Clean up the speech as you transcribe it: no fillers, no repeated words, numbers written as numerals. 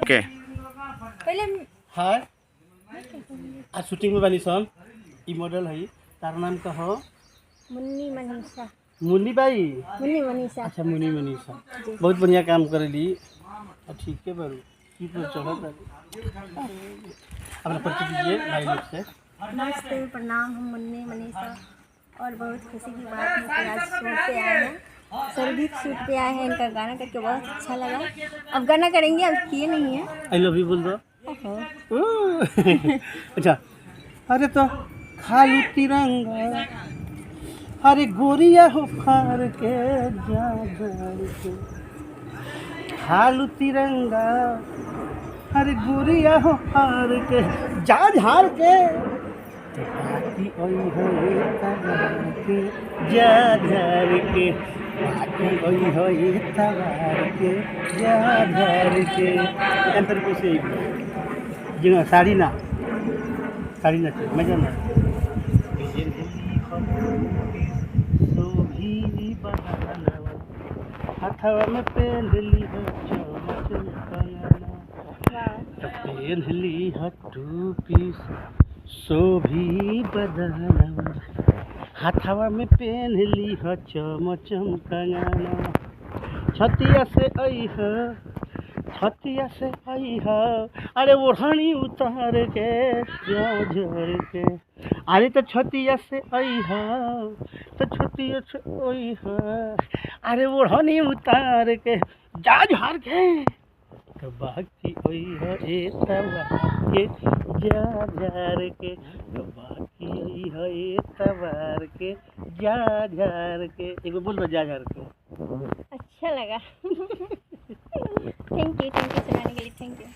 ओके पहले हाय आज शूटिंग में बनी सन ई मॉडल है तार नाम का हो मुन्नी मनीषा मुन्नी बाई। मुन्नी मनीषा अच्छा मुन्नी मनीषा बहुत बढ़िया काम करेली। ठीक है बारू की पर चढ़त अपना परिचय दीजिए भाई लोग से। नमस्ते प्रणाम। हम मुन्नी मनीषा और बहुत खुशी की बात है कि आज शूट पे आए हैं। सर्विक शूट पे आए हैं। इनका गाना करके बहुत अच्छा लगा। अब गाना करेंगे, अब किए नहीं है। आई लव यू बोल दो। ओहो। अच्छा अरे तो खालू तिरंगा अरे गोरिया हो फार के जा के खालू तिरंगा अरे गोरिया हो फार के जा झाड़ के तो बाकी ओई हो तबार के जा झाड़ के बाकी ओई हो तबार के जा झाड़ के अंतर को से जिना साड़ी ना चाहिए मजा ना हथवा में पहनली हो पहनली हो टू पीस शोभी बदनवा हथवा में पहनली हो चमचम कंगना छतिया से आई है छतिया से आई है अरे ओढ़नी उतार के झड़ के अरे तो छतिया से आई है तो छतिया से आई है अरे ओढ़नी उतार के जा झाड़ के तो बाकी आई है ए तबार के जा झाड़ के तो बाकी आई है ए तबार के जा झाड़ के एक बोल दो जा झाड़ के। अच्छा लगा। थैंक यू सुनाने के लिए। Thank you.